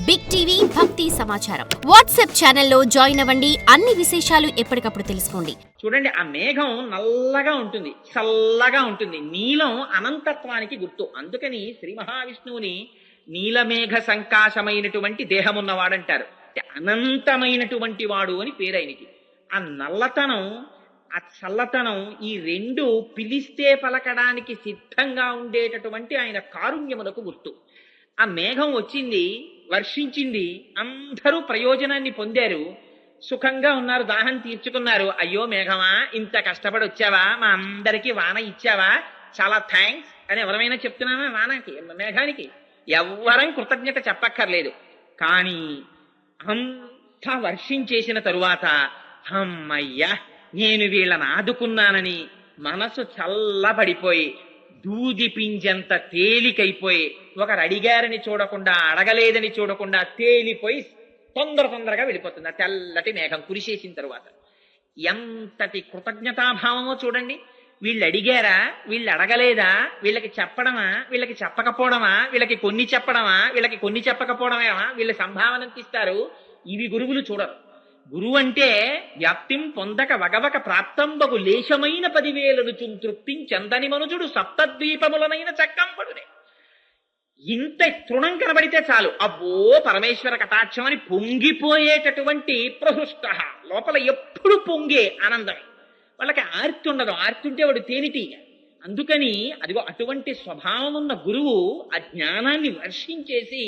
Big TV భక్తి సమాచారం WhatsApp ఛానల్లో జాయిన్ అవ్వండి. అన్ని విశేషాలు ఎప్పటికప్పుడు తెలుసుకోండి. చూడండి, ఆ మేఘం నల్లగా ఉంటుంది, చల్లగా ఉంటుంది. నీలం అనంతత్వానికి గుర్తు. అందుకని శ్రీ మహావిష్ణువుని నీలమేఘ సంకాశమైనటువంటి దేహమున్నవాడంటారు. అనంతమైనటువంటి వాడు అని పేరు ఆయనకి. ఆ నల్లతనం, ఆ చల్లతనం, ఈ రెండు పిలిస్తే పలకడానికి సిద్ధంగా ఉండేటటువంటి ఆయన కారుణ్యములకు గుర్తు. ఆ మేఘం వచ్చింది, వర్షించింది, అందరూ ప్రయోజనాన్ని పొందారు, సుఖంగా ఉన్నారు, దాహం తీర్చుకున్నారు. అయ్యో మేఘమా, ఇంత కష్టపడి వచ్చావా, మా అందరికీ వాన ఇచ్చావా, చాలా థ్యాంక్స్ అని ఎవరైనా చెప్తున్నామా? వానకి, మేఘానికి ఎవ్వరం కృతజ్ఞత చెప్పక్కర్లేదు. కానీ అంతా వర్షించేసిన తరువాత అమ్మయ్యా నేను వీళ్ళని ఆదుకున్నానని మనసు చల్లబడిపోయి దూది పింజంత తేలికైపోయి, ఒకరు అడిగారని చూడకుండా, అడగలేదని చూడకుండా తేలిపోయి తొందరగా వెళ్ళిపోతుంది ఆ తెల్లటి మేఘం కురిసేసిన తరువాత. ఎంతటి కృతజ్ఞతాభావమో చూడండి. వీళ్ళు అడిగారా, వీళ్ళు అడగలేదా, వీళ్ళకి చెప్పడమా, వీళ్ళకి చెప్పకపోవడమా, వీళ్ళకి కొన్ని చెప్పడమా, వీళ్ళకి కొన్ని చెప్పకపోవడమేమా, వీళ్ళ సంభావన తీస్తారు. ఇవి గురువులు చూడరు. గురువు అంటే వ్యాప్తిం పొందక వగవక ప్రాప్తంబగు లేశమైన 10,000 తృప్తించందని మనుజుడు సప్తద్వీపములనైన చక్కంపడునే. ఇంత తృణం కనబడితే చాలు, అబ్బో పరమేశ్వర కటాక్షం అని పొంగిపోయేటటువంటి ప్రహృష్ట, లోపల ఎప్పుడు పొంగే ఆనందమే. వాళ్ళకి ఆర్తి ఉండదు. ఆర్తి ఉంటే వాడు తేనిటీగ. అందుకని అదిగో అటువంటి స్వభావం ఉన్న గురువు ఆ జ్ఞానాన్ని వర్షించేసి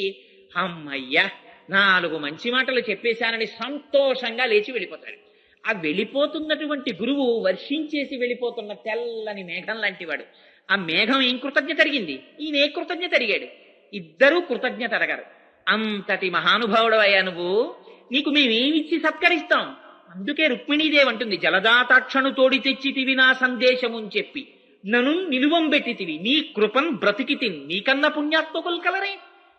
అమ్మయ్యా 4 మంచి మాటలు చెప్పేశానని సంతోషంగా లేచి వెళ్ళిపోతాడు. ఆ వెళ్ళిపోతున్నటువంటి గురువు వర్షించేసి వెళ్ళిపోతున్న తెల్లని మేఘం లాంటి వాడు. ఆ మేఘం ఏం కృతజ్ఞత అడిగింది, ఈయన ఏ కృతజ్ఞత అడిగాడు. ఇద్దరూ కృతజ్ఞత అడగారు. అంతటి మహానుభావుడు అయ్యా నువ్వు, నీకు మేమేమిచ్చి సత్కరిస్తాం. అందుకే రుక్మిణీదేవి అంటుంది, జలదాతాక్షను తోడి తెచ్చితివి నా సందేశముని చెప్పి నను నిలువం పెట్టితివి, నీ కృపన్ బ్రతికితిన్, నీకన్న పుణ్యాత్మకులు కలరే,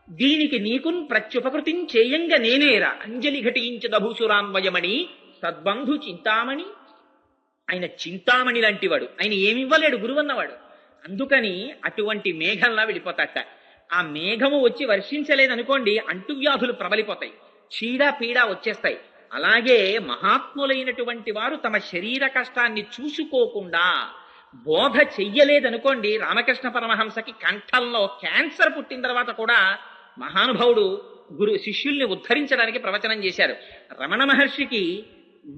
దీనికి నీకున్ ప్రత్యుపకృతిం చేయంగ నేనేరా, అంజలి ఘటించదభూసురాన్వయమణి సద్బంధు చింతామణి. ఆయన చింతామణి లాంటి వాడు. ఆయన ఏమివ్వలేడు గురువన్నవాడు. అందుకని అటువంటి మేఘంలా వెళ్ళిపోతాట. ఆ మేఘము వచ్చి వర్షించలేదనుకోండి, అంటువ్యాధులు ప్రబలిపోతాయి, చీడా పీడా వచ్చేస్తాయి. అలాగే మహాత్ములైనటువంటి వారు తమ శరీర కష్టాన్ని చూసుకోకుండా బోధ చెయ్యలేదనుకోండి. రామకృష్ణ పరమహంసకి కంఠంలో క్యాన్సర్ పుట్టిన తర్వాత కూడా మహానుభావుడు శిష్యుల్ని ఉద్ధరించడానికి ప్రవచనం చేశారు. రమణ మహర్షికి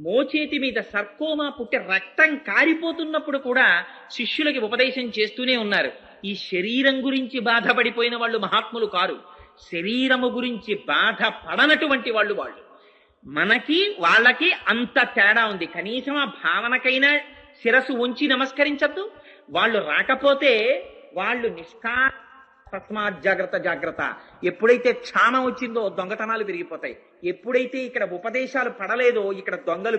మోచేతి మీద సర్కోమా పుట్టి రక్తం కారిపోతున్నప్పుడు కూడా శిష్యులకి ఉపదేశం చేస్తూనే ఉన్నారు. ఈ శరీరం గురించి బాధపడిపోయిన వాళ్ళు మహాత్ములు కారు, శరీరము గురించి బాధపడనటువంటి వాళ్ళు. మనకి వాళ్ళకి అంత తేడా ఉంది. కనీసం ఆ భావనకైనా శిరస్సు ఉంచి నమస్కరించద్దు. వాళ్ళు రాకపోతే వాళ్ళు తస్మాత్ జాగ్రత్త. ఎప్పుడైతే క్షామం వచ్చిందో దొంగతనాలు పెరిగిపోతాయి. ఎప్పుడైతే ఇక్కడ ఉపదేశాలు పడలేదో ఇక్కడ దొంగలు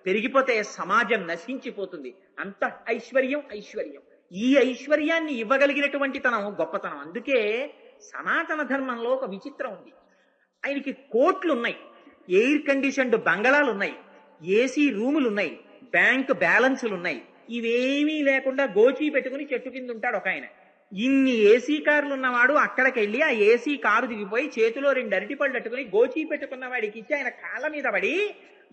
పెరిగిపోతే సమాజం నశించిపోతుంది. అంత ఐశ్వర్యం. ఈ ఐశ్వర్యాన్ని ఇవ్వగలిగినటువంటి తనం గొప్పతనం. అందుకే సనాతన ధర్మంలో ఒక విచిత్రం ఉంది. ఆయనకి కోట్లు ఉన్నాయి, ఎయిర్ కండిషన్డ్ బంగళాలు ఉన్నాయి, ఏసీ రూములు ఉన్నాయి, బ్యాంక్ బ్యాలెన్సులు ఉన్నాయి. ఇవేమీ లేకుండా గోచీ పెట్టుకుని చెట్టు కింద ఉంటాడు ఒక ఆయన. ఇన్ని ఏసీ కార్లు ఉన్నవాడు అక్కడికి వెళ్ళి ఆ ఏసీ కారు దిగిపోయి చేతిలో 2 అరటిపళ్ళు పెట్టుకుని గోచీ పెట్టుకున్న వాడికి ఇచ్చి ఆయన కాళ్ళ మీద పడి,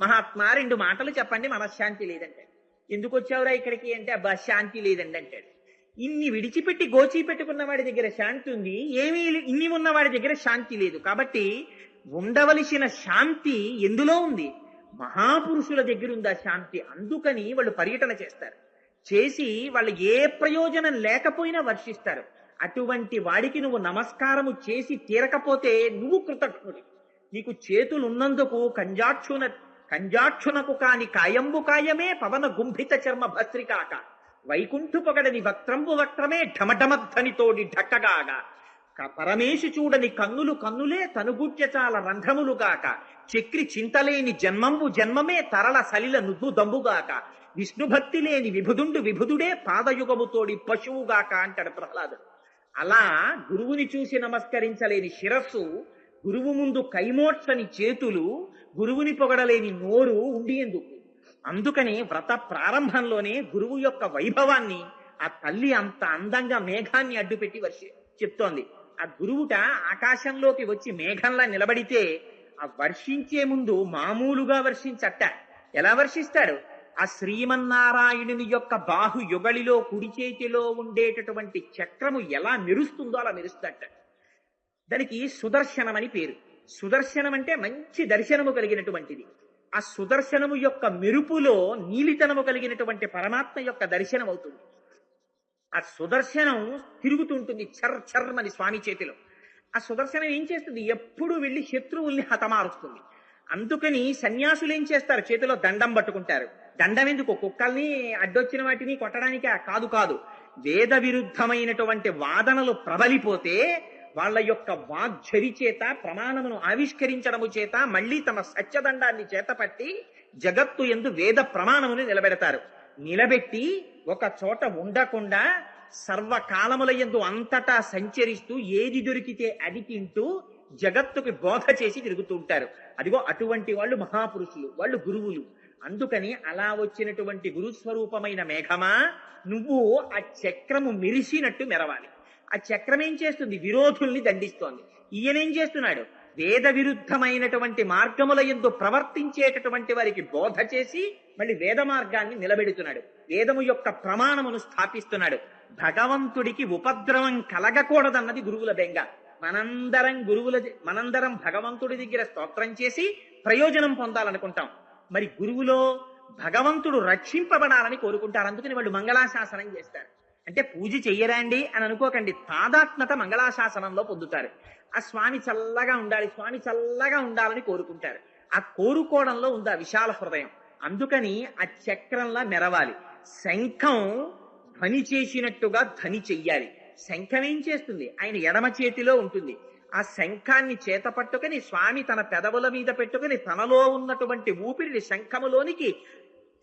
మహాత్మా 2 మాటలు చెప్పండి, మనశ్శాంతి లేదంటే. ఎందుకు వచ్చావురా ఇక్కడికి అంటే, అబ్బా శాంతి లేదండి అంటాడు. ఇన్ని విడిచిపెట్టి గోచీ పెట్టుకున్న వాడి దగ్గర శాంతి ఉంది, ఏమీ ఇన్ని ఉన్నవాడి దగ్గర శాంతి లేదు. కాబట్టి ఉండవలసిన శాంతి ఎందులో ఉంది? మహాపురుషుల దగ్గర ఉంది ఆ శాంతి. అందుకని వాళ్ళు పర్యటన చేసి వాళ్ళు ఏ ప్రయోజనం లేకపోయినా వర్షిస్తారు. అటువంటి వాడికి నువ్వు నమస్కారము చేసి తీరకపోతే నువ్వు కృతజ్ఞుడు. నీకు చేతులు ఉన్నందుకు కంజాక్షునకు కాని కాయంబు కాయమే పవన గుంభిత చర్మ భస్త్రికాక, వైకుంఠు పొగడని వక్త్రంబు వక్త్రమే ఢమఢమధ్వనితోడి ఢక్కగాగా, పరమేశు చూడని కన్నులే తనుగుట్యచాల రంధ్రములుగాక, చక్రి చింతలేని జన్మమే తరల సలిల నుద్దు దంబుగాక, విష్ణుభక్తి లేని విభుదుడే పాదయుగముతోడి పశువుగాక అంటాడు ప్రహ్లాదుడు. అలా గురువుని చూసి నమస్కరించలేని శిరస్సు, గురువు ముందు కైమోడ్చని చేతులు, గురువుని పొగడలేని నోరు ఉండి ఎందుకు? అందుకని వ్రత ప్రారంభంలోనే గురువు యొక్క వైభవాన్ని ఆ తల్లి అంత అందంగా మేఘాన్ని అడ్డుపెట్టి చెప్తోంది. ఆ గురువుట ఆకాశంలోకి వచ్చి మేఘంలా నిలబడితే ఆ వర్షించే ముందు మామూలుగా వర్షించట. ఎలా వర్షిస్తాడు? ఆ శ్రీమన్నారాయణుని యొక్క బాహు యుగళిలో కుడి చేతిలో ఉండేటటువంటి చక్రము ఎలా మెరుస్తుందో అలా మెరుస్తట. దానికి సుదర్శనం అని పేరు. సుదర్శనం అంటే మంచి దర్శనము కలిగినటువంటిది. ఆ సుదర్శనము యొక్క మెరుపులో నీలితనము కలిగినటువంటి పరమాత్మ యొక్క దర్శనం అవుతుంది. ఆ సుదర్శనం తిరుగుతుంటుంది చర్ చర్మని స్వామి చేతిలో. ఆ సుదర్శనం ఏం చేస్తుంది? ఎప్పుడు వెళ్ళి శత్రువుల్ని హతమారుస్తుంది. అందుకని సన్యాసులు ఏం చేస్తారు? చేతిలో దండం పట్టుకుంటారు. దండం ఎందుకు? కుక్కల్ని అడ్డొచ్చిన వాటిని కొట్టడానికా? కాదు కాదు. వేద విరుద్ధమైనటువంటి వాదనలు ప్రబలిపోతే వాళ్ళ యొక్క వాగ్ఝరి చేత ప్రమాణమును ఆవిష్కరించడము చేత మళ్ళీ తమ సత్యదండాన్ని చేతపట్టి జగత్తు యందు వేద ప్రమాణమును నిలబెడతారు. నిలబెట్టి ఒక చోట ఉండకుండా సర్వకాలముల యందు అంతటా సంచరిస్తూ ఏది దొరికితే అది తింటూ జగత్తుకి బోధ చేసి తిరుగుతూ ఉంటారు. అదిగో అటువంటి వాళ్ళు మహాపురుషులు, వాళ్ళు గురువులు. అందుకని అలా వచ్చినటువంటి గురుస్వరూపమైన మేఘమా, నువ్వు ఆ చక్రము మెరిసినట్టు మెరవాలి. ఆ చక్రం ఏం చేస్తుంది? విరోధుల్ని దండిస్తోంది. ఈయనేం చేస్తున్నాడు? వేద విరుద్ధమైనటువంటి మార్గముల యందు ప్రవర్తించేటటువంటి వారికి బోధ చేసి మళ్ళీ వేద మార్గాన్ని నిలబెడుతున్నాడు. వేదము యొక్క ప్రమాణమును స్థాపిస్తున్నాడు. భగవంతుడికి ఉపద్రవం కలగకూడదన్నది గురువుల బెంగ. మనందరం భగవంతుడి దగ్గర స్తోత్రం చేసి ప్రయోజనం పొందాలనుకుంటాం. మరి గురువులో భగవంతుడు రక్షింపబడాలని కోరుకుంటారు. అందుకని వాళ్ళు మంగళాశాసనం చేస్తారు. అంటే పూజ చెయ్యరాండి అని అనుకోకండి. తాదాత్మత మంగళాశాసనంలో పొందుతారు. ఆ స్వామి చల్లగా ఉండాలి, స్వామి చల్లగా ఉండాలని కోరుకుంటారు. ఆ కోరుకోవడంలో ఉంది ఆ విశాల హృదయం. అందుకని ఆ చక్రంలా మెరవాలి. శంఖం ధ్వని చేసినట్టుగా ధ్వని చెయ్యాలి. శంఖం ఏం చేస్తుంది? ఆయన ఎడమ చేతిలో ఉంటుంది. ఆ శంఖాన్ని చేత పట్టుకుని స్వామి తన పెదవుల మీద పెట్టుకుని తనలో ఉన్నటువంటి ఊపిరిని శంఖములోనికి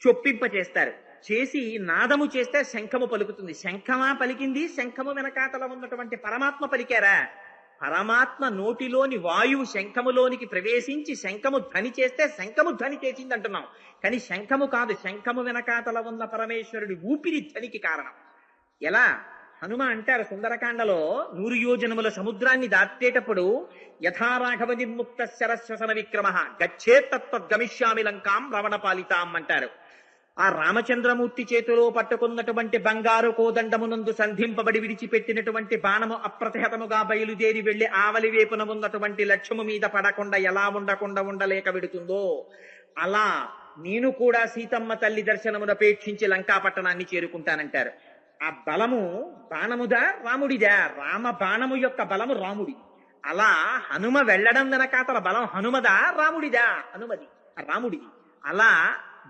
చొప్పింపచేస్తారు. చేసి నాదము చేస్తే శంఖము పలుకుతుంది. శంఖమా పలికింది? శంఖము వెనకాతల ఉన్నటువంటి పరమాత్మ పలికారా? పరమాత్మ నోటిలోని వాయువు శంఖములోనికి ప్రవేశించి శంఖము ధ్వని చేస్తే శంఖము ధ్వని చేసింది అంటున్నాం. కానీ శంఖము కాదు, శంఖము వెనకాతల ఉన్న పరమేశ్వరుడి ఊపిరి ధ్వనికి కారణం. ఎలా? హనుమ అంటారు సుందరకాండలో, 100 యోజనముల సముద్రాన్ని దాటేటప్పుడు యథారాఘవ నిర్ముక్త శరశ్వసన విక్రమ గచ్చేత్తద్గమిష్యామి లంకాం రవణ పాలితాం అంటారు. ఆ రామచంద్రమూర్తి చేతిలో పట్టుకున్నటువంటి బంగారు కోదండమునందు సంధింపబడి విడిచిపెట్టినటువంటి బాణము అప్రతిహతముగా బయలుదేరి వెళ్లి ఆవలి వేపున ఉన్నటువంటి లక్ష్యము మీద పడకుండా ఎలా ఉండలేక విడుతుందో అలా నేను కూడా సీతమ్మ తల్లి దర్శనమునపేక్షించి లంకా పట్టణాన్ని చేరుకుంటానంటారు. ఆ బలము బాణముదా రాముడిదా? రామ బాణము యొక్క బలము రాముడి. అలా హనుమ వెళ్ళడం వెనకాతల బలం హనుమదా రాముడిదా? హనుమది, రాముడిది. అలా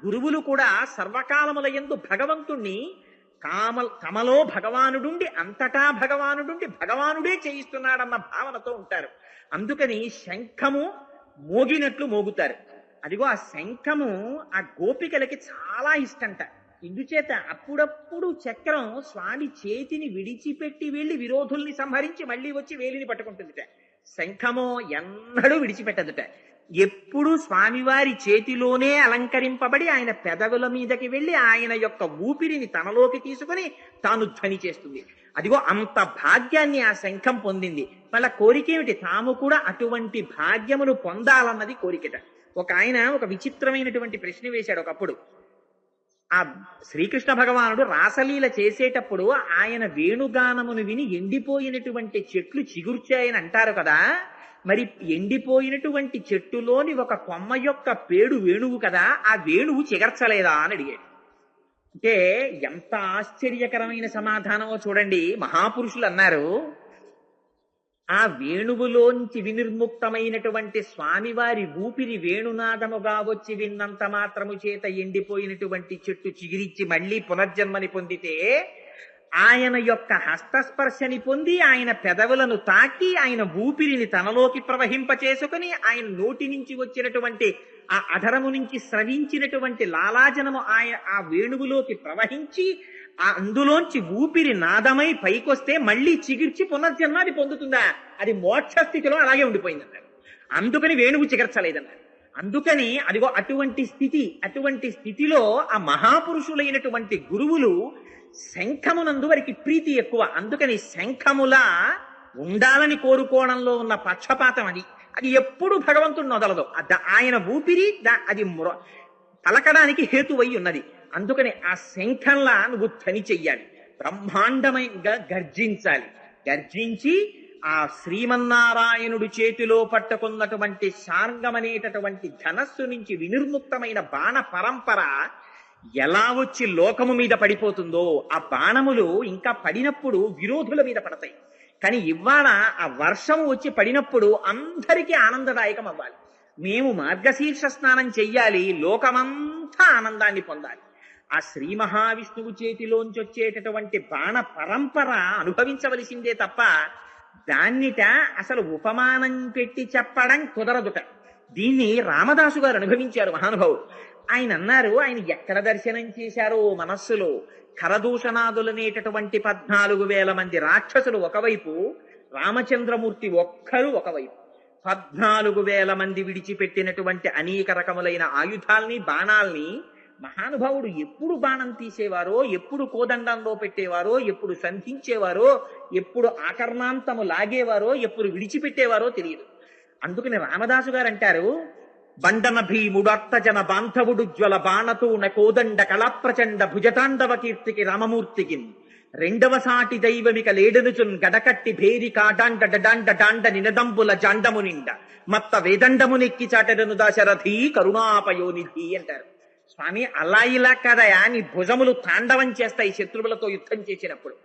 గురువులు కూడా సర్వకాలముల యందు భగవంతుణ్ణి తమలో భగవానుడుండి అంతటా భగవానుడుండి భగవానుడే చేయిస్తున్నాడన్న భావనతో ఉంటారు. అందుకని శంఖము మోగినట్లు మోగుతారు. అదిగో ఆ శంఖము ఆ గోపికలకి చాలా ఇష్టంట. ఇందుచేత అప్పుడప్పుడు చక్రం స్వామి చేతిని విడిచిపెట్టి వెళ్లి విరోధుల్ని సంహరించి మళ్ళీ వచ్చి వేలిని పట్టుకుంటుందిట. శంఖమో ఎన్నడూ విడిచిపెట్టదుట. ఎప్పుడు స్వామివారి చేతిలోనే అలంకరింపబడి ఆయన పెదవుల మీదకి వెళ్లి ఆయన యొక్క ఊపిరిని తనలోకి తీసుకుని తాను ధ్వని చేస్తుంది. అదిగో అంత భాగ్యాన్ని ఆ శంఖం పొందింది. వాళ్ళ కోరిక ఏమిటి? తాము కూడా అటువంటి భాగ్యమును పొందాలన్నది కోరికట. ఆయన ఒక విచిత్రమైనటువంటి ప్రశ్న వేశాడు ఒకప్పుడు. ఆ శ్రీకృష్ణ భగవానుడు రాసలీల చేసేటప్పుడు ఆయన వేణుగానమును విని ఎండిపోయినటువంటి చెట్లు చిగుర్చాయని అంటారు కదా. మరి ఎండిపోయినటువంటి చెట్టులోని ఒక కొమ్మ యొక్క పేడు వేణువు కదా, ఆ వేణువు చిగర్చలేదా అని అడిగాడు. అంటే ఎంత ఆశ్చర్యకరమైన సమాధానమో చూడండి. మహాపురుషులు అన్నారు, ఆ వేణువులోంచి వినిర్ముక్తమైనటువంటి స్వామివారి ఊపిరి వేణునాదముగా వచ్చి విన్నంత మాత్రము చేత ఎండిపోయినటువంటి చెట్టు చిగిరిచ్చి మళ్లీ పునర్జన్మని పొందితే ఆయన యొక్క హస్తస్పర్శని పొంది ఆయన పెదవులను తాకి ఆయన ఊపిరిని తనలోకి ప్రవహింపచేసుకుని ఆయన నోటి నుంచి వచ్చినటువంటి ఆ అధరము నుంచి స్రవించినటువంటి లాలాజనము ఆ వేణువులోకి ప్రవహించి అందులోంచి ఊపిరి నాదమై పైకొస్తే మళ్లీ చిగిర్చి పునర్జన్మాది పొందుతుందా? అది మోక్ష స్థితిలో అలాగే ఉండిపోయిందన్నారు. అందుకని వేణువు చిగర్చలేదన్నారు. అందుకని అదిగో అటువంటి స్థితిలో ఆ మహాపురుషులైనటువంటి గురువులు శంఖమునందు వారికి ప్రీతి ఎక్కువ. అందుకని శంఖములా ఉండాలని కోరుకోవడంలో ఉన్న పక్షపాతం అది. అది ఎప్పుడు భగవంతుడిని వదలదు. ఆయన ఊపిరి అది పలకడానికి హేతువై ఉన్నది. అందుకని ఆ శంఖంలా నువ్వు ధ్వని చెయ్యాలి, బ్రహ్మాండమైగా గర్జించాలి. గర్జించి ఆ శ్రీమన్నారాయణుడు చేతిలో పట్టుకున్నటువంటి శార్ంగమనేటటువంటి ధనస్సు నుంచి వినిర్ముక్తమైన బాణ పరంపర ఎలా వచ్చి లోకము మీద పడిపోతుందో, ఆ బాణములు ఇంకా పడినప్పుడు విరోధుల మీద పడతాయి. కానీ ఇవాళ ఆ వర్షం వచ్చి పడినప్పుడు అందరికీ ఆనందదాయకం అవ్వాలి. మేము మార్గశీర్ష స్నానం చెయ్యాలి, లోకమంతా ఆనందాన్ని పొందాలి. ఆ శ్రీ మహావిష్ణువు చేతిలోంచి వచ్చేటటువంటి బాణ పరంపర అనుభవించవలసిందే తప్ప దాన్నిట అసలు ఉపమానం పెట్టి చెప్పడం కుదరదుట. దీన్ని రామదాసు గారు అనుభవించారు, మహానుభావుడు. ఆయన అన్నారు, ఆయన ఎక్కడ దర్శనం చేశారో మనస్సులో ఖరదూషణాదులనేటటువంటి 14,000 మంది రాక్షసులు ఒకవైపు, రామచంద్రమూర్తి ఒక్కరు ఒకవైపు. 14,000 మంది విడిచిపెట్టినటువంటి అనేక రకములైన ఆయుధాల్ని, బాణాల్ని మహానుభావుడు ఎప్పుడు బాణం తీసేవారో, ఎప్పుడు కోదండంలో పెట్టేవారో, ఎప్పుడు సంధించేవారో, ఎప్పుడు ఆకర్ణాంతము లాగేవారో, ఎప్పుడు విడిచిపెట్టేవారో తెలియదు. అందుకని రామదాసు గారు అంటారు, బండన భీముడట్టజన బాంధవుడు జ్వల బాణతూణ కోదండ కళాప్రచండ భుజతాండవ కీర్తికి రామమూర్తికి రెండవ సాటి దైవమిక లేడనుచున్ గడకట్టి భేరి కాడాండ డడాండ డాండ నినదంబుల జాండము నిండ మత్త వేదండము నెక్కి చాటెదను దాశరథి కరుణాపయోనిధి అంటారు. స్వామి, అలా ఇలా కదయా, నీ భుజములు తాండవం చేస్తాయి శత్రువులతో యుద్ధం చేసినప్పుడు.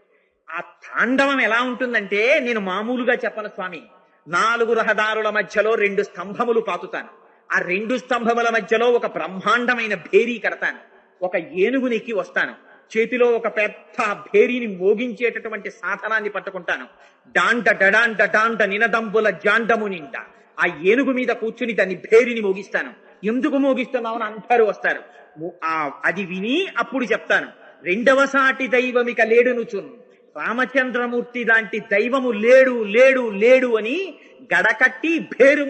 ఆ తాండవం ఎలా ఉంటుందంటే, నేను మామూలుగా చెప్పను స్వామి. 4 రహదారుల మధ్యలో 2 స్తంభములు పాతుతాను. ఆ 2 స్తంభముల మధ్యలో ఒక బ్రహ్మాండమైన భేరీ కడతాను. ఒక ఏనుగునెక్కి వస్తాను. చేతిలో ఒక పెద్ద భేరీని మోగించేటటువంటి సాధనాన్ని పట్టుకుంటాను. డాండ డడాండ డాండ నినదంబుల జాండము నిండ. ఆ ఏనుగు మీద కూర్చుని దాన్ని భేరీని మోగిస్తాను. ఎందుకు మోగిస్తున్నామని అందరూ వస్తారు. అది విని అప్పుడు చెప్తాను, రెండవ సాటి దైవమిక లేడునుచున్, రామచంద్రమూర్తి లాంటి దైవము లేడు లేడు లేడు అని గడకట్టి భేరు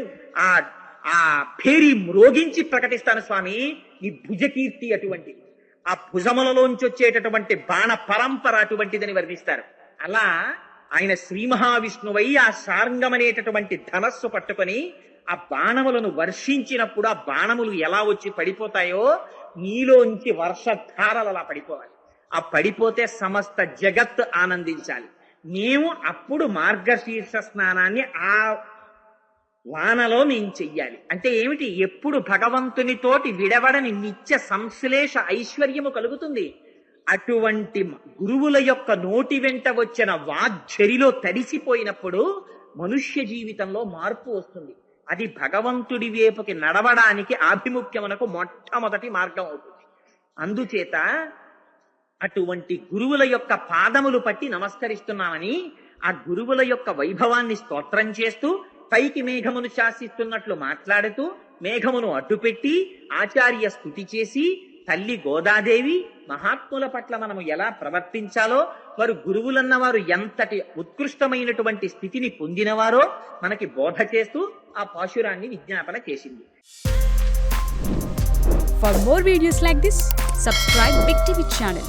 ఆ భేరి మ్రోగించి ప్రకటిస్తాను స్వామి. ఈ భుజకీర్తి అటువంటిది, ఆ భుజములలోంచి వచ్చేటటువంటి బాణ పరంపర అటువంటిదని వర్ణిస్తారు. అలా ఆయన శ్రీ మహావిష్ణువై ఆ శార్ంగమనేటటువంటి ధనస్సు పట్టుకొని ఆ బాణములను వర్షించినప్పుడు ఆ బాణములు ఎలా వచ్చి పడిపోతాయో, నీలోంచి వర్షధారలు అలా పడిపోవాలి. ఆ పడిపోతే సమస్త జగత్ ఆనందించాలి. మేము అప్పుడు మార్గశీర్ష స్నానాన్ని ఆ వానలో మేము చెయ్యాలి. అంటే ఏమిటి? ఎప్పుడు భగవంతునితోటి విడవడని నిత్య సంశ్లేష ఐశ్వర్యము కలుగుతుంది. అటువంటి గురువుల యొక్క నోటి వెంట వచ్చిన వాగ్ఝరిలో తడిసిపోయినప్పుడు మనుష్య జీవితంలో మార్పు వస్తుంది. అది భగవంతుడి వైపుకి నడవడానికి ఆభిముఖ్యమునకు మొట్టమొదటి మార్గం అవుతుంది. అందుచేత అటువంటి గురువుల యొక్క పాదములు పట్టి నమస్కరిస్తున్నామని ఆ గురువుల యొక్క వైభవాన్ని స్తోత్రం చేస్తూ, పైకి మేఘమును శాసిస్తున్నట్లు మాట్లాడుతూ, మేఘమును అడ్డుపెట్టి ఆచార్య స్తుతి చేసి, తల్లి గోదాదేవి మహాత్ముల పట్ల మనము ఎలా ప్రవర్తించాలో, వారు గురువులన్న వారు ఎంతటి ఉత్కృష్టమైనటువంటి స్థితిని పొందినవారో మనకి బోధ చేస్తూ ఆ పాశురాన్ని విజ్ఞాపన చేసింది. For more videos like this, subscribe Big TV channel.